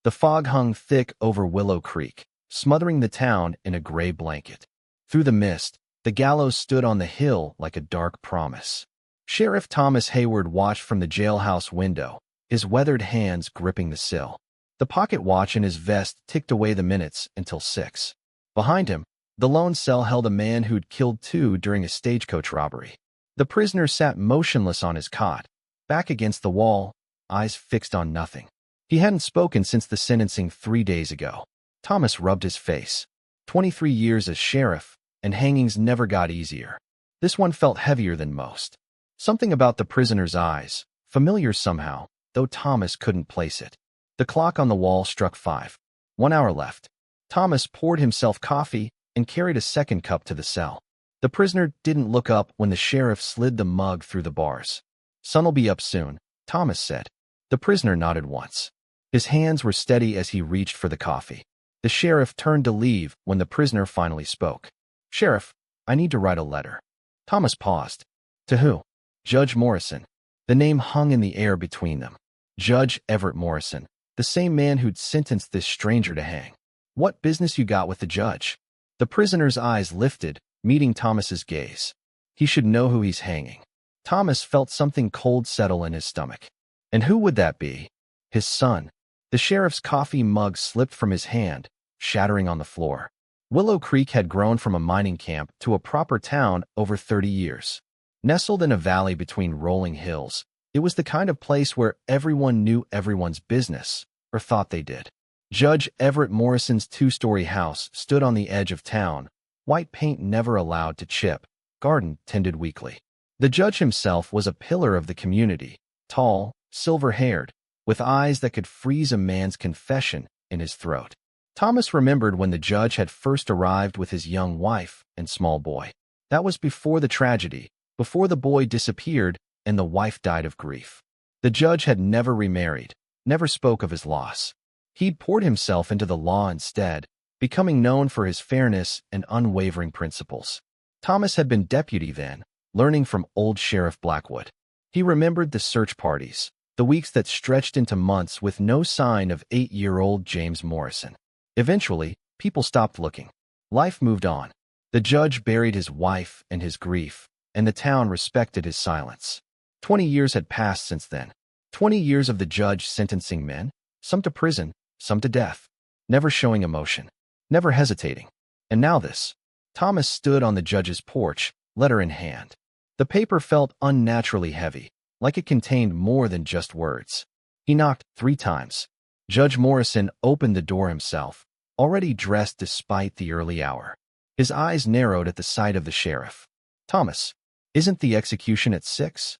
The fog hung thick over Willow Creek, smothering the town in a gray blanket. Through the mist, the gallows stood on the hill like a dark promise. Sheriff Thomas Hayward watched from the jailhouse window, his weathered hands gripping the sill. The pocket watch in his vest ticked away the minutes until 6. Behind him, the lone cell held a man who'd killed 2 during a stagecoach robbery. The prisoner sat motionless on his cot, back against the wall, eyes fixed on nothing. He hadn't spoken since the sentencing 3 days ago. Thomas rubbed his face. 23 years as sheriff, and hangings never got easier. This one felt heavier than most. Something about the prisoner's eyes, familiar somehow, though Thomas couldn't place it. The clock on the wall struck 5. 1 hour left. Thomas poured himself coffee and carried a second cup to the cell. The prisoner didn't look up when the sheriff slid the mug through the bars. "Sun'll be up soon," Thomas said. The prisoner nodded once. His hands were steady as he reached for the coffee. The sheriff turned to leave when the prisoner finally spoke. "Sheriff, I need to write a letter." Thomas paused. "To who?" "Judge Morrison." The name hung in the air between them. Judge Everett Morrison, the same man who'd sentenced this stranger to hang. "What business you got with the judge?" The prisoner's eyes lifted, meeting Thomas's gaze. He should know who he's hanging. Thomas felt something cold settle in his stomach. And who would that be? His son. The sheriff's coffee mug slipped from his hand, shattering on the floor. Willow Creek had grown from a mining camp to a proper town over 30 years. Nestled in a valley between rolling hills, it was the kind of place where everyone knew everyone's business, or thought they did. Judge Everett Morrison's 2-story house stood on the edge of town, white paint never allowed to chip, garden tended weekly. The judge himself was a pillar of the community, tall, silver-haired, with eyes that could freeze a man's confession in his throat. Thomas remembered when the judge had first arrived with his young wife and small boy. That was before the tragedy, before the boy disappeared and the wife died of grief. The judge had never remarried, never spoke of his loss. He'd poured himself into the law instead, becoming known for his fairness and unwavering principles. Thomas had been deputy then, learning from old Sheriff Blackwood. He remembered the search parties, the weeks that stretched into months with no sign of 8-year-old James Morrison. Eventually, people stopped looking. Life moved on. The judge buried his wife and his grief, and the town respected his silence. 20 years had passed since then. 20 years of the judge sentencing men, some to prison, some to death, never showing emotion, never hesitating. And now this. Thomas stood on the judge's porch, letter in hand. The paper felt unnaturally heavy, like it contained more than just words. He knocked 3 times. Judge Morrison opened the door himself, already dressed despite the early hour. His eyes narrowed at the sight of the sheriff. "Thomas, isn't the execution at 6?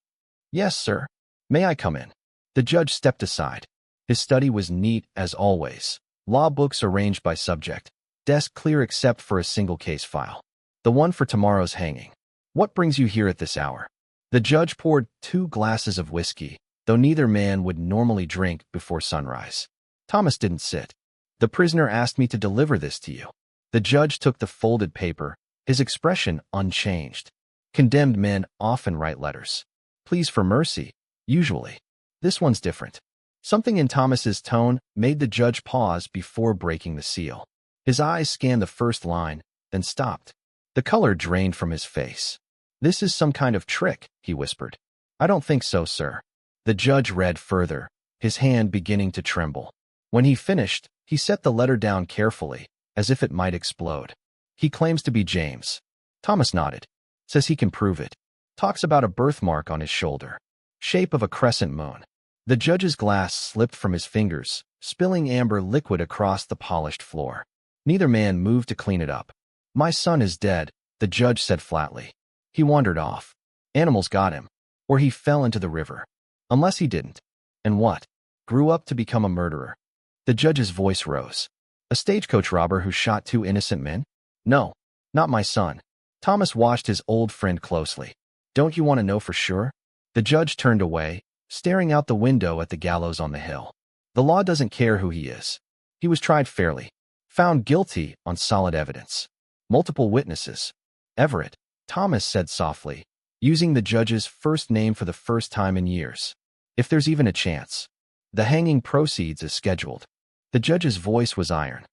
"Yes, sir." "May I come in?" The judge stepped aside. His study was neat as always. Law books arranged by subject. Desk clear except for a single case file. The one for tomorrow's hanging. "What brings you here at this hour?" The judge poured 2 glasses of whiskey, though neither man would normally drink before sunrise. Thomas didn't sit. "The prisoner asked me to deliver this to you." The judge took the folded paper, his expression unchanged. Condemned men often write letters. Pleas for mercy, usually. This one's different. Something in Thomas's tone made the judge pause before breaking the seal. His eyes scanned the first line, then stopped. The color drained from his face. "This is some kind of trick," he whispered. "I don't think so, sir." The judge read further, his hand beginning to tremble. When he finished, he set the letter down carefully, as if it might explode. "He claims to be James." Thomas nodded. "Says he can prove it. Talks about a birthmark on his shoulder. Shape of a crescent moon." The judge's glass slipped from his fingers, spilling amber liquid across the polished floor. Neither man moved to clean it up. "My son is dead," the judge said flatly. "He wandered off. Animals got him. Or he fell into the river. Unless he didn't. And what? Grew up to become a murderer." The judge's voice rose. "A stagecoach robber who shot 2 innocent men? No, not my son." Thomas watched his old friend closely. "Don't you want to know for sure?" The judge turned away, staring out the window at the gallows on the hill. "The law doesn't care who he is. He was tried fairly. Found guilty on solid evidence. Multiple witnesses. Everett," Thomas said softly, using the judge's first name for the first time in years. "If there's even a chance. The hanging proceeds as scheduled." The judge's voice was iron.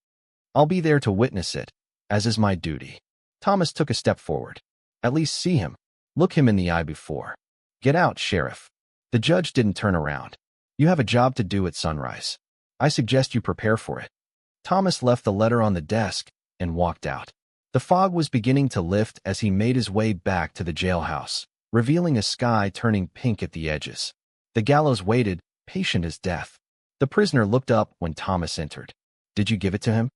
I'll be there to witness it, as is my duty. Thomas took a step forward. At least see him. Look him in the eye before. Get out, Sheriff. The judge didn't turn around. You have a job to do at sunrise. I suggest you prepare for it. Thomas left the letter on the desk and walked out. The fog was beginning to lift as he made his way back to the jailhouse, revealing a sky turning pink at the edges. The gallows waited, patient as death. The prisoner looked up when Thomas entered. Did you give it to him?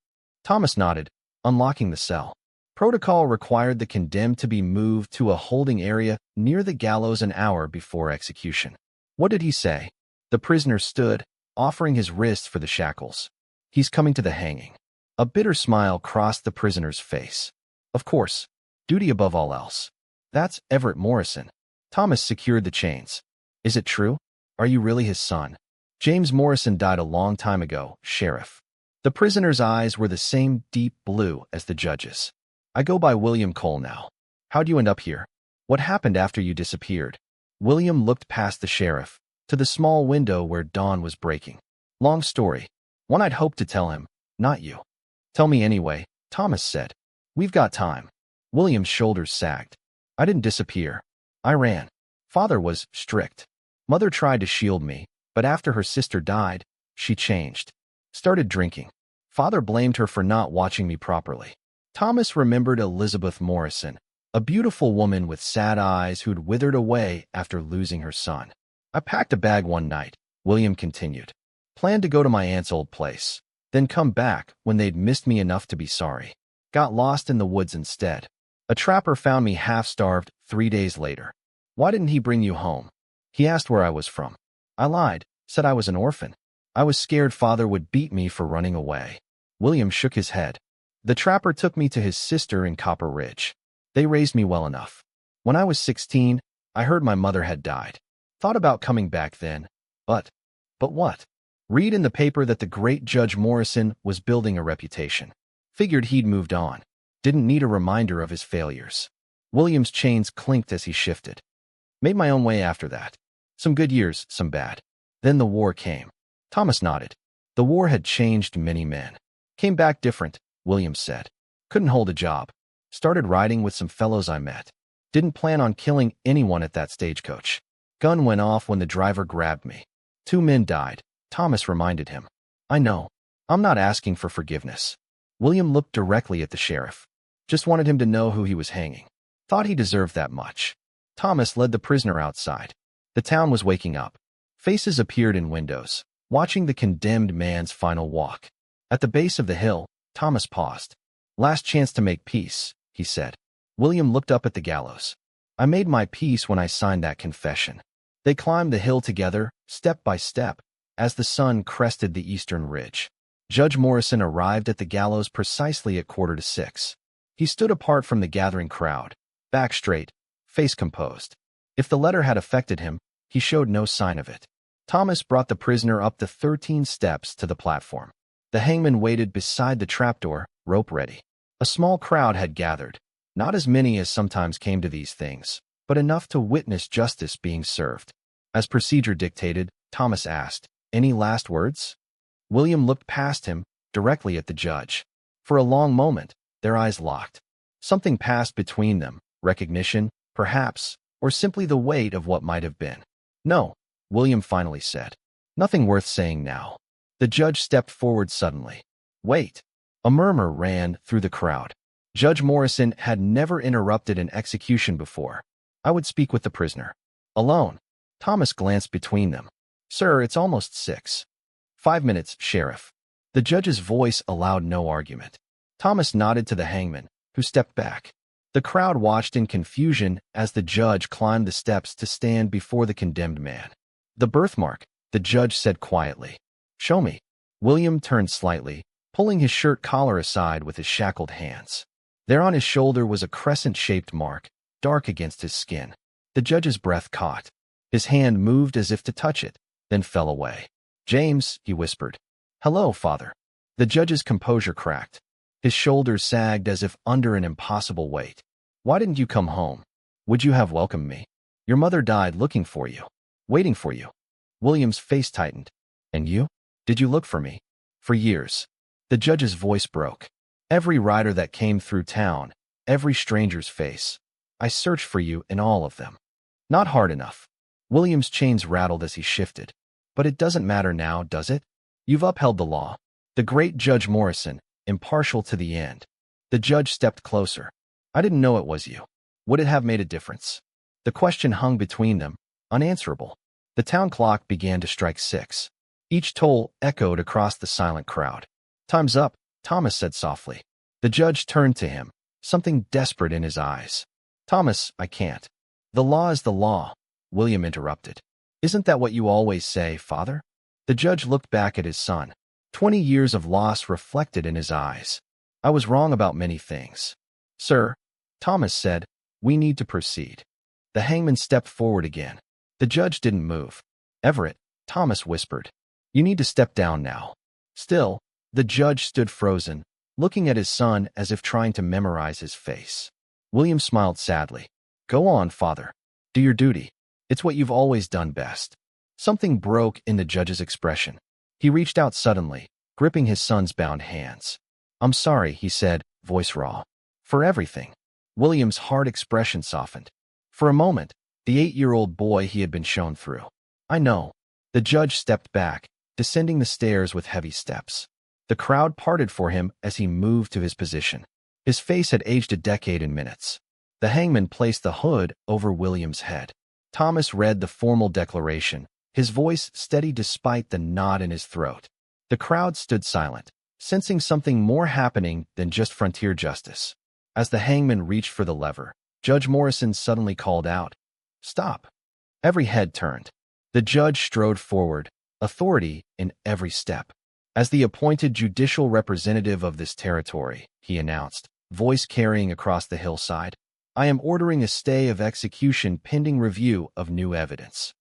Thomas nodded, unlocking the cell. Protocol required the condemned to be moved to a holding area near the gallows an hour before execution. What did he say? The prisoner stood, offering his wrists for the shackles. He's coming to the hanging. A bitter smile crossed the prisoner's face. Of course, duty above all else. That's Everett Morrison. Thomas secured the chains. Is it true? Are you really his son? James Morrison died a long time ago, Sheriff. The prisoner's eyes were the same deep blue as the judge's. I go by William Cole now. How'd you end up here? What happened after you disappeared? William looked past the sheriff, to the small window where dawn was breaking. Long story. One I'd hoped to tell him, not you. Tell me anyway, Thomas said. We've got time. William's shoulders sagged. I didn't disappear. I ran. Father was strict. Mother tried to shield me, but after her sister died, she changed. Started drinking. Father blamed her for not watching me properly. Thomas remembered Elizabeth Morrison, a beautiful woman with sad eyes who'd withered away after losing her son. I packed a bag one night, William continued. Planned to go to my aunt's old place, then come back when they'd missed me enough to be sorry. Got lost in the woods instead. A trapper found me half-starved 3 days later. Why didn't he bring you home? He asked where I was from. I lied, said I was an orphan. I was scared Father would beat me for running away. William shook his head. The trapper took me to his sister in Copper Ridge. They raised me well enough. When I was 16, I heard my mother had died. Thought about coming back then, but what? Read in the paper that the great Judge Morrison was building a reputation. Figured he'd moved on. Didn't need a reminder of his failures. William's chains clinked as he shifted. Made my own way after that. Some good years, some bad. Then the war came. Thomas nodded. The war had changed many men. Came back different, William said. Couldn't hold a job. Started riding with some fellows I met. Didn't plan on killing anyone at that stagecoach. Gun went off when the driver grabbed me. 2 men died, Thomas reminded him. I know. I'm not asking for forgiveness. William looked directly at the sheriff. Just wanted him to know who he was hanging. Thought he deserved that much. Thomas led the prisoner outside. The town was waking up. Faces appeared in windows, watching the condemned man's final walk. At the base of the hill, Thomas paused. Last chance to make peace, he said. William looked up at the gallows. I made my peace when I signed that confession. They climbed the hill together, step by step, as the sun crested the eastern ridge. Judge Morrison arrived at the gallows precisely at 5:45. He stood apart from the gathering crowd, back straight, face composed. If the letter had affected him, he showed no sign of it. Thomas brought the prisoner up the 13 steps to the platform. The hangman waited beside the trapdoor, rope ready. A small crowd had gathered, not as many as sometimes came to these things, but enough to witness justice being served. As procedure dictated, Thomas asked, "Any last words?" William looked past him, directly at the judge. For a long moment, their eyes locked. Something passed between them, recognition, perhaps, or simply the weight of what might have been. "No," William finally said. "Nothing worth saying now." The judge stepped forward suddenly. "Wait." A murmur ran through the crowd. Judge Morrison had never interrupted an execution before. "I would speak with the prisoner." "Alone?" Thomas glanced between them. "Sir, it's almost 6. 5 minutes, Sheriff." The judge's voice allowed no argument. Thomas nodded to the hangman, who stepped back. The crowd watched in confusion as the judge climbed the steps to stand before the condemned man. "The birthmark," the judge said quietly. "Show me." William turned slightly, pulling his shirt collar aside with his shackled hands. There on his shoulder was a crescent-shaped mark, dark against his skin. The judge's breath caught. His hand moved as if to touch it, then fell away. "James," he whispered. "Hello, Father." The judge's composure cracked. His shoulders sagged as if under an impossible weight. "Why didn't you come home? Would you have welcomed me? Your mother died looking for you, waiting for you." William's face tightened. "And you? Did you look for me?" For years. The judge's voice broke. Every rider that came through town, every stranger's face. I searched for you in all of them. Not hard enough. William's chains rattled as he shifted. But it doesn't matter now, does it? You've upheld the law. The great Judge Morrison, impartial to the end. The judge stepped closer. I didn't know it was you. Would it have made a difference? The question hung between them, unanswerable. The town clock began to strike 6. Each toll echoed across the silent crowd. Time's up, Thomas said softly. The judge turned to him, something desperate in his eyes. Thomas, I can't. The law is the law, William interrupted. Isn't that what you always say, Father? The judge looked back at his son. 20 years of loss reflected in his eyes. I was wrong about many things. Sir, Thomas said, we need to proceed. The hangman stepped forward again. The judge didn't move. Everett, Thomas whispered. You need to step down now. Still, the judge stood frozen, looking at his son as if trying to memorize his face. William smiled sadly. Go on, Father. Do your duty. It's what you've always done best. Something broke in the judge's expression. He reached out suddenly, gripping his son's bound hands. I'm sorry, he said, voice raw. For everything. William's hard expression softened. For a moment, the 8-year-old boy he had been shown through. I know. The judge stepped back, descending the stairs with heavy steps. The crowd parted for him as he moved to his position. His face had aged a decade in minutes. The hangman placed the hood over William's head. Thomas read the formal declaration, his voice steady despite the knot in his throat. The crowd stood silent, sensing something more happening than just frontier justice. As the hangman reached for the lever, Judge Morrison suddenly called out, Stop! Every head turned. The judge strode forward, authority in every step. As the appointed judicial representative of this territory, he announced, voice carrying across the hillside, I am ordering a stay of execution pending review of new evidence.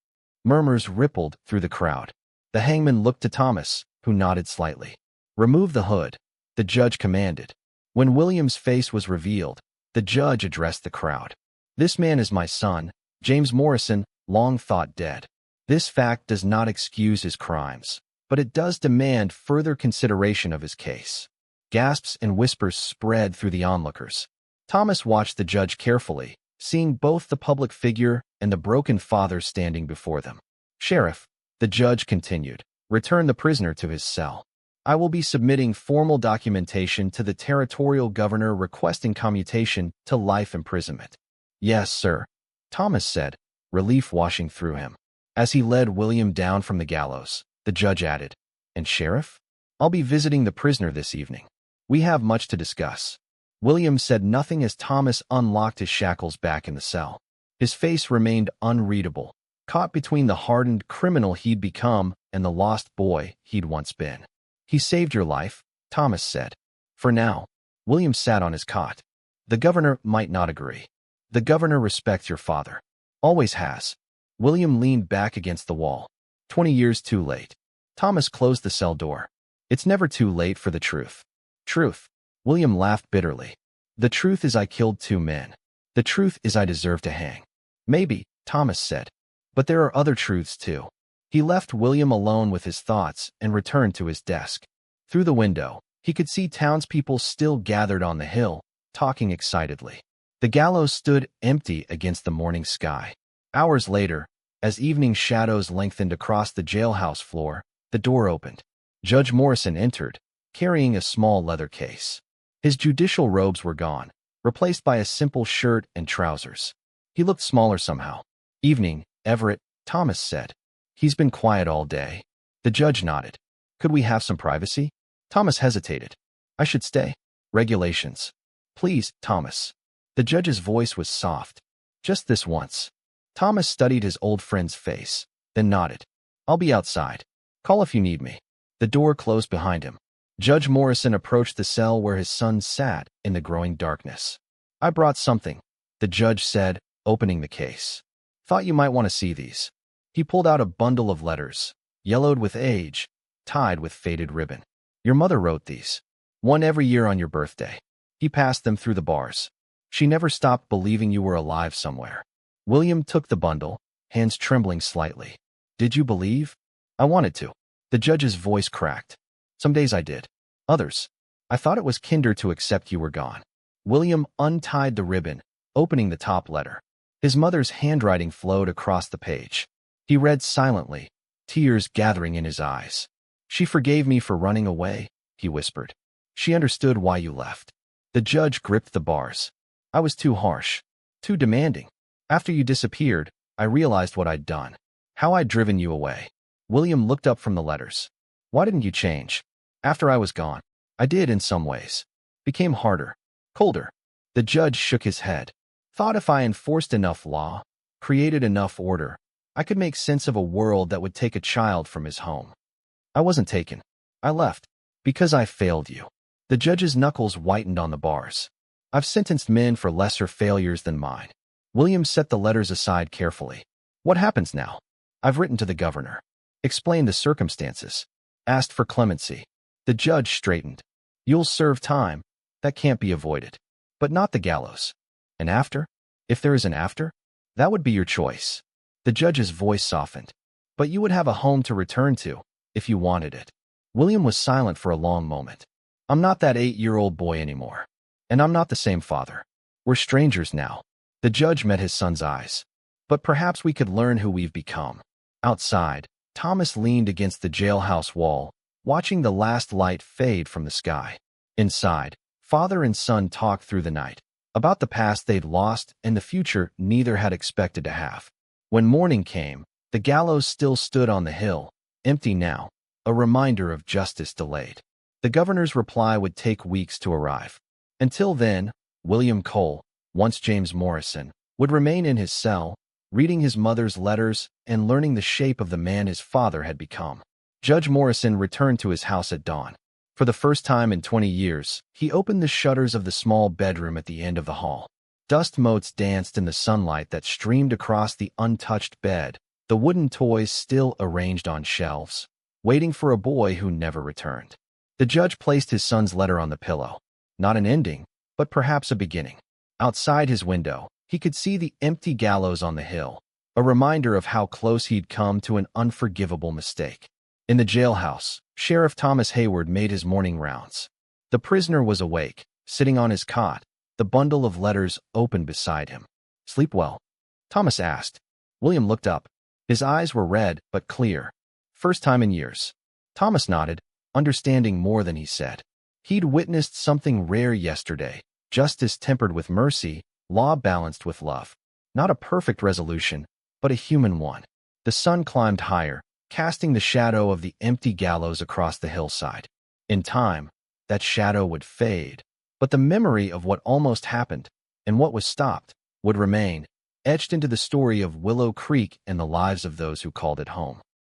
Murmurs rippled through the crowd. The hangman looked to Thomas, who nodded slightly. Remove the hood, the judge commanded. When William's face was revealed, the judge addressed the crowd. This man is my son, James Morrison, long thought dead. This fact does not excuse his crimes, but it does demand further consideration of his case. Gasps and whispers spread through the onlookers. Thomas watched the judge carefully, seeing both the public figure and the broken father standing before them. Sheriff, the judge continued, return the prisoner to his cell. I will be submitting formal documentation to the territorial governor requesting commutation to life imprisonment. Yes, sir, Thomas said, relief washing through him. As he led William down from the gallows, the judge added, And Sheriff? I'll be visiting the prisoner this evening. We have much to discuss. William said nothing as Thomas unlocked his shackles back in the cell. His face remained unreadable, caught between the hardened criminal he'd become and the lost boy he'd once been. He saved your life, Thomas said. For now. William sat on his cot. The governor might not agree. The governor respects your father. Always has. William leaned back against the wall. 20 years too late. Thomas closed the cell door. It's never too late for the truth. Truth. William laughed bitterly. The truth is I killed 2 men. The truth is I deserve to hang. Maybe, Thomas said. But there are other truths too. He left William alone with his thoughts and returned to his desk. Through the window, he could see townspeople still gathered on the hill, talking excitedly. The gallows stood empty against the morning sky. Hours later, as evening shadows lengthened across the jailhouse floor, the door opened. Judge Morrison entered, carrying a small leather case. His judicial robes were gone, replaced by a simple shirt and trousers. He looked smaller somehow. Evening, Everett, Thomas said. He's been quiet all day. The judge nodded. Could we have some privacy? Thomas hesitated. I should stay. Regulations. Please, Thomas. The judge's voice was soft. Just this once. Thomas studied his old friend's face, then nodded. I'll be outside. Call if you need me. The door closed behind him. Judge Morrison approached the cell where his son sat in the growing darkness. I brought something, the judge said, opening the case. Thought you might want to see these. He pulled out a bundle of letters, yellowed with age, tied with faded ribbon. Your mother wrote these. One every year on your birthday. He passed them through the bars. She never stopped believing you were alive somewhere. William took the bundle, hands trembling slightly. Did you believe? I wanted to. The judge's voice cracked. Some days I did. Others, I thought it was kinder to accept you were gone. William untied the ribbon, opening the top letter. His mother's handwriting flowed across the page. He read silently, tears gathering in his eyes. She forgave me for running away, he whispered. She understood why you left. The judge gripped the bars. I was too harsh, too demanding. After you disappeared, I realized what I'd done, how I'd driven you away. William looked up from the letters. Why didn't you change? After I was gone, I did in some ways. Became harder, colder. The judge shook his head. Thought if I enforced enough law, created enough order, I could make sense of a world that would take a child from his home. I wasn't taken. I left. Because I failed you. The judge's knuckles whitened on the bars. I've sentenced men for lesser failures than mine. William set the letters aside carefully. What happens now? I've written to the governor. Explained the circumstances. Asked for clemency. The judge straightened. You'll serve time. That can't be avoided. But not the gallows. And after? If there is an after? That would be your choice. The judge's voice softened. But you would have a home to return to, if you wanted it. William was silent for a long moment. I'm not that 8-year-old boy anymore. And I'm not the same father. We're strangers now. The judge met his son's eyes. But perhaps we could learn who we've become. Outside, Thomas leaned against the jailhouse wall, watching the last light fade from the sky. Inside, father and son talked through the night, about the past they'd lost and the future neither had expected to have. When morning came, the gallows still stood on the hill, empty now, a reminder of justice delayed. The governor's reply would take weeks to arrive. Until then, William Cole, once James Morrison, would remain in his cell, reading his mother's letters and learning the shape of the man his father had become. Judge Morrison returned to his house at dawn. For the first time in 20 years, he opened the shutters of the small bedroom at the end of the hall. Dust motes danced in the sunlight that streamed across the untouched bed, the wooden toys still arranged on shelves, waiting for a boy who never returned. The judge placed his son's letter on the pillow. Not an ending, but perhaps a beginning. Outside his window, he could see the empty gallows on the hill, a reminder of how close he'd come to an unforgivable mistake. In the jailhouse, Sheriff Thomas Hayward made his morning rounds. The prisoner was awake, sitting on his cot, the bundle of letters open beside him. Sleep well? Thomas asked. William looked up. His eyes were red but clear. First time in years. Thomas nodded, understanding more than he said. He'd witnessed something rare yesterday, justice tempered with mercy, law balanced with love. Not a perfect resolution, but a human one. The sun climbed higher, casting the shadow of the empty gallows across the hillside. In time, that shadow would fade, but the memory of what almost happened, and what was stopped, would remain, etched into the story of Willow Creek and the lives of those who called it home.